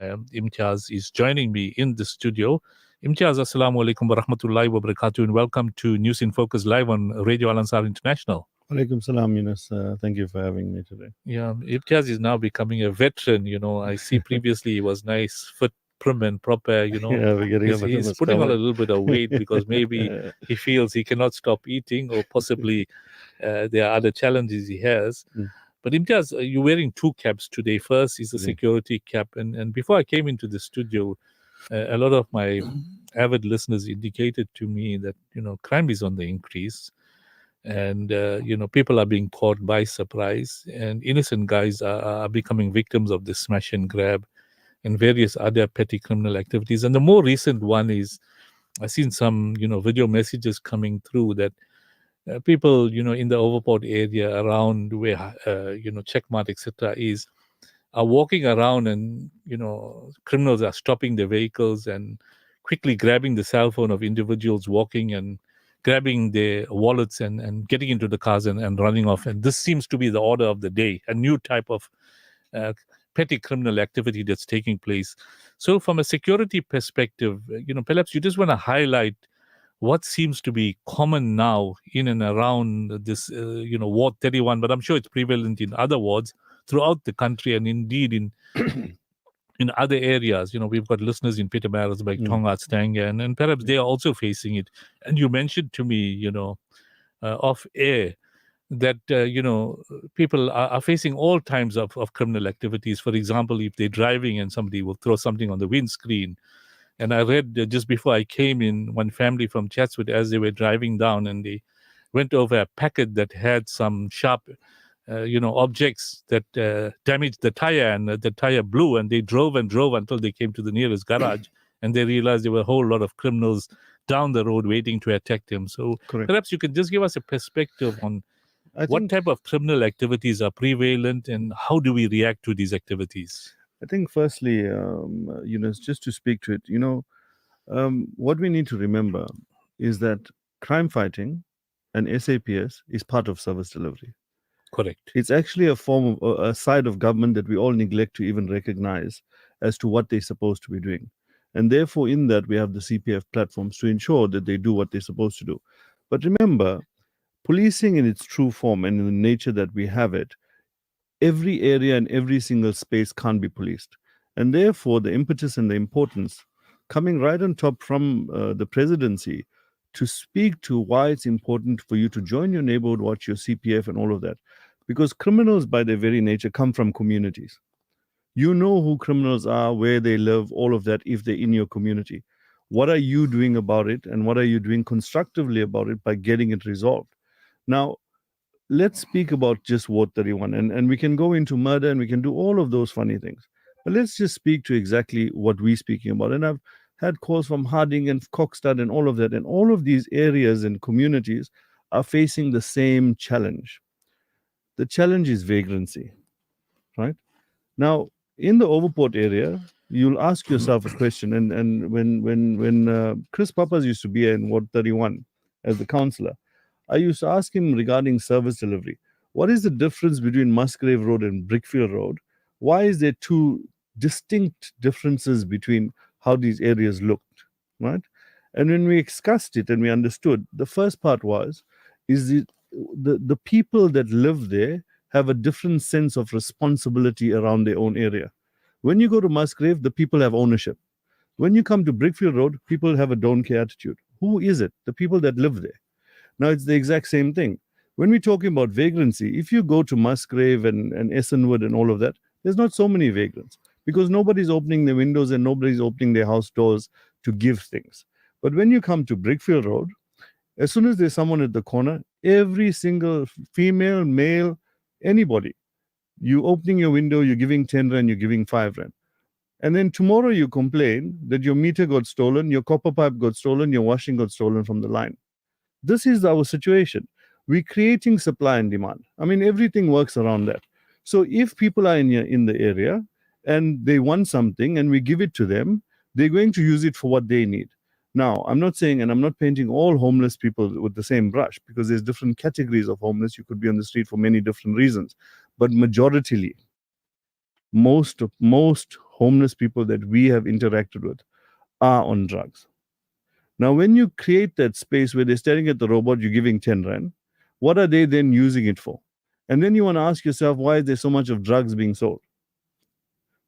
Imtiaz is joining me in the studio. Imtiaz, assalamu alaikum wa rahmatullahi wa barakatuh, and welcome to News in Focus Live on Radio Al Ansar International. Alaikum salam, Yunus. Thank you for having me today. Yeah, Imtiaz is now becoming a veteran. I see previously he was nice, fit, prim and proper. Yeah, we're getting He's putting on a little bit of weight because maybe he feels he cannot stop eating, or possibly there are other challenges he has. But Imtiaz, you're wearing two caps today. First is a security cap. And before I came into the studio, a lot of my avid listeners indicated to me that, crime is on the increase. And, people are being caught by surprise. And innocent guys are becoming victims of the smash and grab and various other petty criminal activities. And the more recent one is, I've seen some, video messages coming through that people, in the Overport area around where, Checkmart, etc. are walking around and, criminals are stopping their vehicles and quickly grabbing the cell phone of individuals walking and grabbing their wallets and getting into the cars and running off. And this seems to be the order of the day, a new type of petty criminal activity that's taking place. So from a security perspective, perhaps you just want to highlight what seems to be common now in and around this, Ward 31, but I'm sure it's prevalent in other wards throughout the country and indeed in in other areas. We've got listeners in Pietermaritzburg, Tonga, Stanger, and perhaps they are also facing it. And you mentioned to me, off air, that, people are facing all kinds of criminal activities. For example, if they're driving and somebody will throw something on the windscreen. And I read just before I came in, one family from Chatswood, as they were driving down, and they went over a packet that had some sharp, objects that damaged the tire, and the tire blew, and they drove and drove until they came to the nearest garage, and they realized there were a whole lot of criminals down the road waiting to attack them. So perhaps you could just give us a perspective on what type of criminal activities are prevalent and how do we react to these activities? I think firstly, just to speak to it, what we need to remember is that crime fighting and SAPS is part of service delivery. Correct. It's actually a form of a side of government that we all neglect to even recognize as to what they're supposed to be doing. And therefore, in that, we have the CPF platforms to ensure that they do what they're supposed to do. But remember, policing in its true form and in the nature that we have it, every area and every single space can't be policed. And therefore, the impetus and the importance coming right on top from the presidency to speak to why it's important for you to join your neighborhood watch, your CPF and all of that. Because criminals, by their very nature, come from communities. You know who criminals are, where they live, all of that, if they're in your community. What are you doing about it? And what are you doing constructively about it by getting it resolved? Now, let's speak about just Ward 31, and we can go into murder and we can do all of those funny things. But let's just speak to exactly what we're speaking about. And I've had calls from Harding and Kokstad and all of that. And all of these areas and communities are facing the same challenge. The challenge is vagrancy, right? Now, in the Overport area, you'll ask yourself a question. And when Chris Papas used to be in Ward 31 as the councillor, I used to ask him regarding service delivery. What is the difference between Musgrave Road and Brickfield Road? Why is there two distinct differences between how these areas looked, right? And when we discussed it and we understood, the first part is the people that live there have a different sense of responsibility around their own area. When you go to Musgrave, the people have ownership. When you come to Brickfield Road, people have a don't care attitude. Who is it? The people that live there. Now, it's the exact same thing. When we're talking about vagrancy, if you go to Musgrave and Essenwood and all of that, there's not so many vagrants because nobody's opening their windows and nobody's opening their house doors to give things. But when you come to Brickfield Road, as soon as there's someone at the corner, every single female, male, anybody, you opening your window, you're giving 10 rand, you're giving 5 rand. And then tomorrow you complain that your meter got stolen, your copper pipe got stolen, your washing got stolen from the line. This is our situation. We're creating supply and demand. I mean, everything works around that. So if people are in the area and they want something and we give it to them, they're going to use it for what they need. Now, I'm not saying, and I'm not painting all homeless people with the same brush because there's different categories of homeless. You could be on the street for many different reasons. But majoritarily, most homeless people that we have interacted with are on drugs. Now, when you create that space where they're staring at the robot, you're giving 10 Rand, what are they then using it for? And then you want to ask yourself, why is there so much of drugs being sold?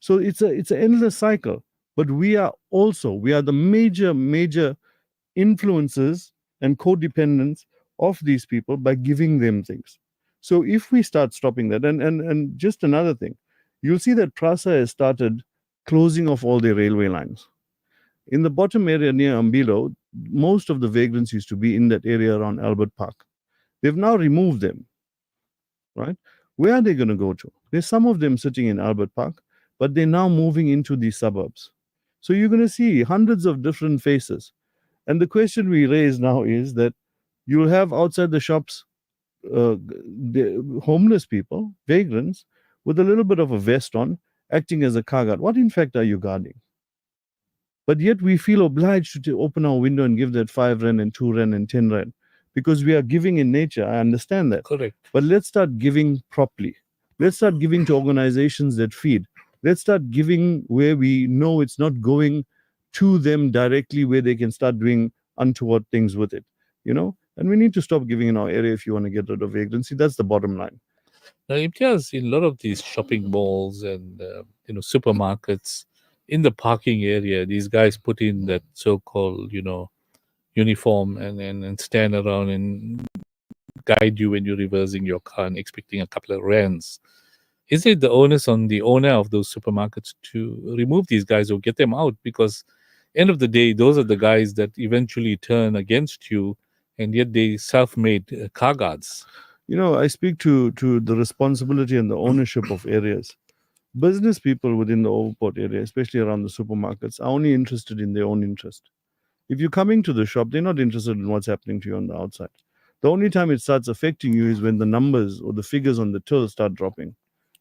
So it's an endless cycle. But we are the major influences and codependents of these people by giving them things. So if we start stopping that, and just another thing, you'll see that PRASA has started closing off all their railway lines. In the bottom area near Ambilo, most of the vagrants used to be in that area around Albert Park. They've now removed them, right? Where are they going to go to? There's some of them sitting in Albert Park, but they're now moving into the suburbs. So you're going to see hundreds of different faces. And the question we raise now is that you'll have outside the shops the homeless people, vagrants, with a little bit of a vest on, acting as a car guard. What in fact are you guarding? But yet we feel obliged to open our window and give that 5 Rand and 2 Rand and 10 Rand because we are giving in nature. I understand that. Correct. But let's start giving properly. Let's start giving to organizations that feed. Let's start giving where we know it's not going to them directly, where they can start doing untoward things with it, And we need to stop giving in our area if you want to get rid of vagrancy. That's the bottom line. Now, Imtiaz, in a lot of these shopping malls and supermarkets, in the parking area, these guys put in that so-called, uniform and stand around and guide you when you're reversing your car and expecting a couple of rands. Is it the onus on the owner of those supermarkets to remove these guys or get them out? Because end of the day, those are the guys that eventually turn against you, and yet they self-made car guards. I speak to the responsibility and the ownership of areas. Business people within the overport area, especially around the supermarkets, are only interested in their own interest. If you're coming to the shop, they're not interested in what's happening to you on the outside. The only time it starts affecting you is when the numbers or the figures on the till start dropping.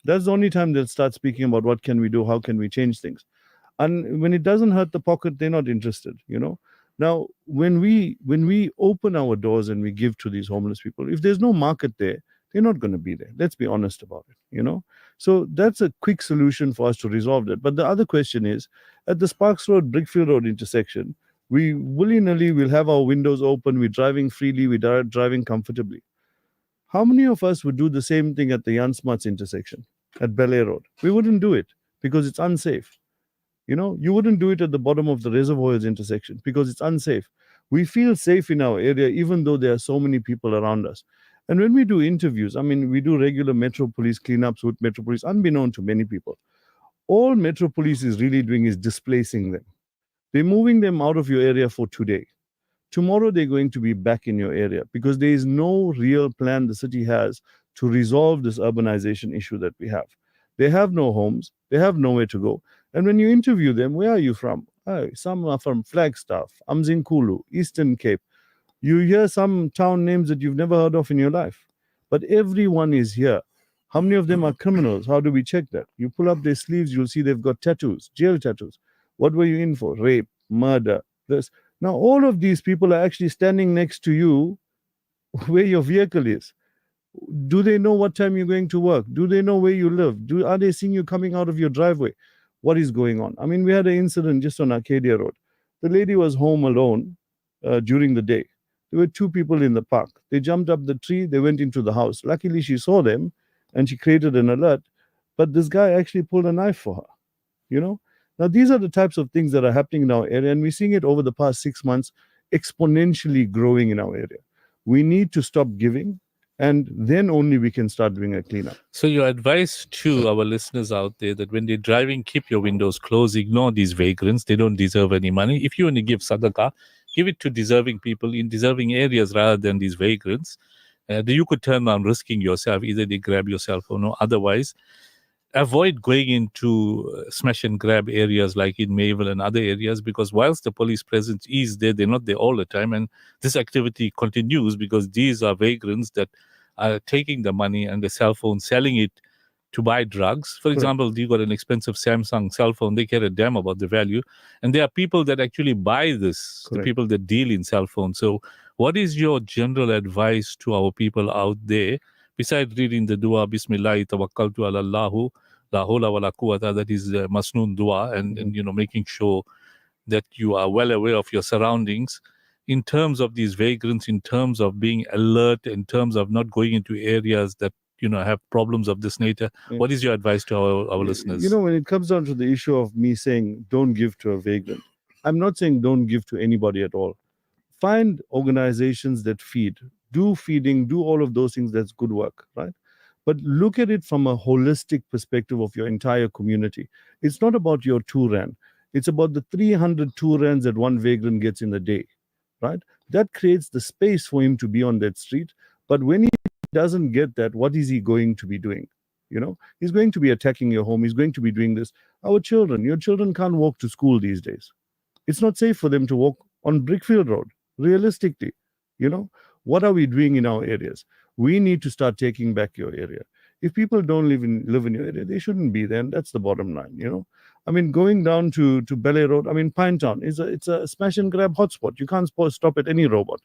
That's the only time they'll start speaking about what can we do, how can we change things. And when it doesn't hurt the pocket, they're not interested, Now, when we open our doors and we give to these homeless people, if there's no market there, they're not going to be there. Let's be honest about it, So that's a quick solution for us to resolve that. But the other question is, at the Sparks Road, Brickfield Road intersection, we willy-nilly will have our windows open, we're driving freely, we're driving comfortably. How many of us would do the same thing at the Jan Smuts intersection, at Bel Air Road? We wouldn't do it because it's unsafe. You wouldn't do it at the bottom of the Reservoirs intersection because it's unsafe. We feel safe in our area, even though there are so many people around us. And when we do interviews, we do regular Metro Police cleanups with Metro Police, unbeknown to many people. All Metro Police is really doing is displacing them. They're moving them out of your area for today. Tomorrow, they're going to be back in your area because there is no real plan the city has to resolve this urbanization issue that we have. They have no homes. They have nowhere to go. And when you interview them, where are you from? Some are from Flagstaff, Umzinkulu, Eastern Cape. You hear some town names that you've never heard of in your life. But everyone is here. How many of them are criminals? How do we check that? You pull up their sleeves, you'll see they've got tattoos, jail tattoos. What were you in for? Rape, murder, this. Now, all of these people are actually standing next to you where your vehicle is. Do they know what time you're going to work? Do they know where you live? Are they seeing you coming out of your driveway? What is going on? We had an incident just on Arcadia Road. The lady was home alone during the day. There were 2 people in the park. They jumped up the tree. They went into the house. Luckily, she saw them and she created an alert. But this guy actually pulled a knife for her. Now, these are the types of things that are happening in our area. And we're seeing it over the past 6 months exponentially growing in our area. We need to stop giving. And then only we can start doing a cleanup. So your advice to our listeners out there that when they're driving, keep your windows closed, ignore these vagrants. They don't deserve any money. If you want to give sadaqah, give it to deserving people in deserving areas rather than these vagrants. You could turn around risking yourself. Either they grab your cell phone or otherwise. Avoid going into smash and grab areas like in Mayville and other areas because whilst the police presence is there, they're not there all the time. And this activity continues because these are vagrants that are taking the money and the cell phone, selling it to buy drugs. For example, you got an expensive Samsung cell phone, they care a damn about the value. And there are people that actually buy this, the people that deal in cell phones. So what is your general advice to our people out there? Besides reading the dua, Bismillah, Tawakkaltu ala Allahu, la hawla wa la quwwata, that is masnoon dua, and making sure that you are well aware of your surroundings in terms of these vagrants, in terms of being alert, in terms of not going into areas that have problems of this nature. What is your advice to our listeners? When it comes down to the issue of me saying don't give to a vagrant, I'm not saying don't give to anybody at all. Find organizations that feed, do feeding, do all of those things. That's good work, right? But look at it from a holistic perspective of your entire community. It's not about your 2 rand. It's about the 300 2 rands that one vagrant gets in a day, right? That creates the space for him to be on that street. But when he doesn't get that, what is he going to be doing? He's going to be attacking your home. He's going to be doing this. Your children can't walk to school these days. It's not safe for them to walk on Brickfield Road. Realistically, what are we doing in our areas? We need to start taking back your area. If people don't live in your area, they shouldn't be there. And that's the bottom line. Going down to Ballet Road, Pinetown it's a smash and grab hotspot. You can't stop at any robot.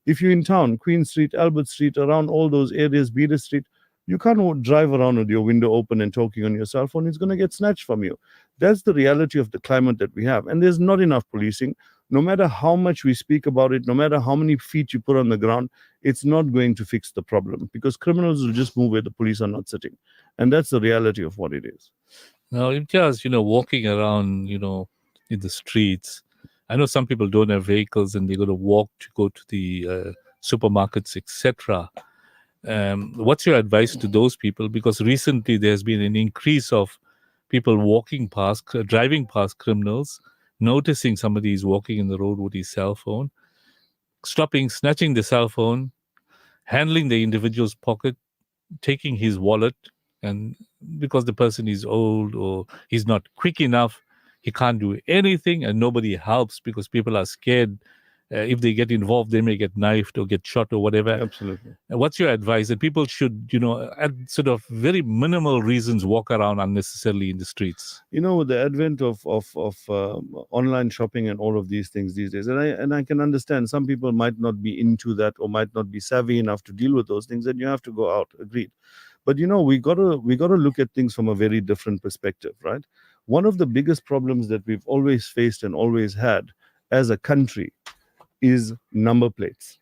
If you're in town, Queen Street, Albert Street, around all those areas, Beeder Street, you can't drive around with your window open and talking on your cell phone. It's going to get snatched from you. That's the reality of the climate that we have. And there's not enough policing. No matter how much we speak about it, no matter how many feet you put on the ground, it's not going to fix the problem, because criminals will just move where the police are not sitting. And that's the reality of what it is. Now, Imtiaz, walking around, in the streets, I know some people don't have vehicles and they're going to walk to go to the supermarkets, etc. What's your advice to those people? Because recently there's been an increase of people driving past criminals, noticing somebody is walking in the road with his cell phone, stopping, snatching the cell phone, handling the individual's pocket, taking his wallet, and because the person is old or he's not quick enough, he can't do anything, and nobody helps because people are scared. If they get involved, they may get knifed or get shot or whatever. Absolutely. What's your advice? That people should, at sort of very minimal reasons, walk around unnecessarily in the streets? With the advent of online shopping and all of these things these days, and I can understand some people might not be into that or might not be savvy enough to deal with those things, and you have to go out. Agreed. But we gotta look at things from a very different perspective, right? One of the biggest problems that we've always faced and always had as a country is number plates,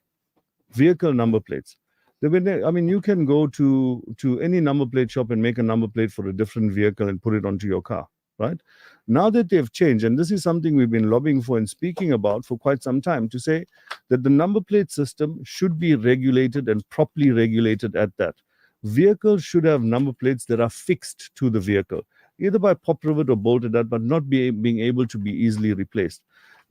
vehicle number plates. You can go to any number plate shop and make a number plate for a different vehicle and put it onto your car, right? Now that they've changed, and this is something we've been lobbying for and speaking about for quite some time, to say that the number plate system should be regulated and properly regulated at that. Vehicles should have number plates that are fixed to the vehicle, either by pop rivet or bolted at, but not being able to be easily replaced.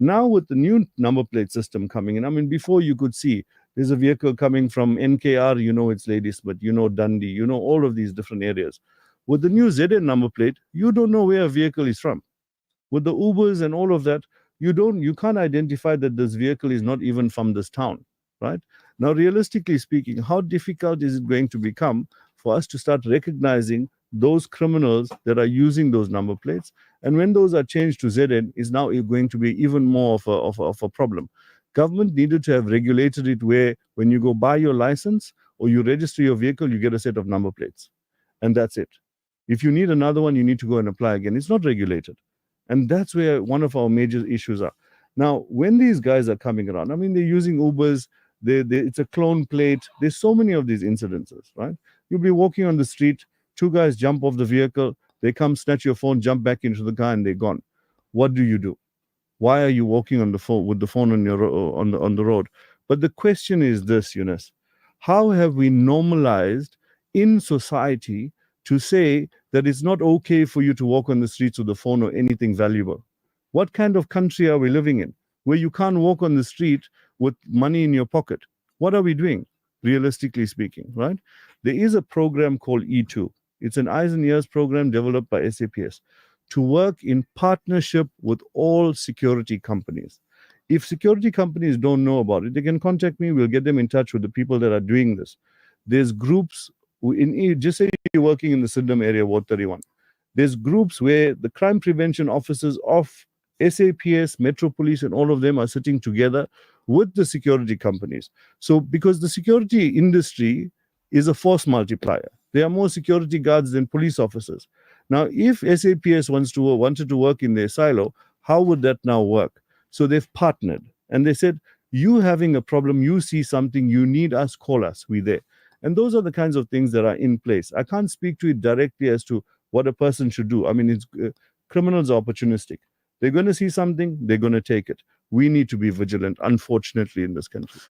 Now with the new number plate system coming in, before you could see there's a vehicle coming from NKR, it's Ladysmith, Dundee, all of these different areas. With the new ZN number plate, you don't know where a vehicle is from. With the Ubers and all of that, you can't identify that this vehicle is not even from this town, right? Now, realistically speaking, how difficult is it going to become for us to start recognizing those criminals that are using those number plates? And when those are changed to ZN, is now going to be even more of a problem. Government needed to have regulated it where when you go buy your license or you register your vehicle, you get a set of number plates. And that's it. If you need another one, you need to go and apply again. It's not regulated. And that's where one of our major issues are. Now, when these guys are coming around, they're using Ubers, it's a clone plate. There's so many of these incidences, right? You'll be walking on the street, 2 guys jump off the vehicle, they come, snatch your phone, jump back into the car, and they're gone. What do you do? Why are you walking on the phone with the phone on the road? But the question is this, Yunus: how have we normalized in society to say that it's not okay for you to walk on the streets with the phone or anything valuable? What kind of country are we living in where you can't walk on the street with money in your pocket? What are we doing, realistically speaking, right? There is a program called E2. It's an eyes and ears program developed by SAPS to work in partnership with all security companies. If security companies don't know about it, they can contact me. We'll get them in touch with the people that are doing this. There's groups, just say you're working in the Sydenham area, Ward 31. There's groups where the crime prevention officers of SAPS, Metro Police, and all of them are sitting together with the security companies. So because the security industry is a force multiplier. There are more security guards than police officers. Now, if SAPS wanted to work in their silo, how would that now work? So they've partnered and they said, you having a problem, you see something, you need us, call us, we're there. And those are the kinds of things that are in place. I can't speak to it directly as to what a person should do. I mean, criminals are opportunistic. They're going to see something, they're going to take it. We need to be vigilant, unfortunately, in this country.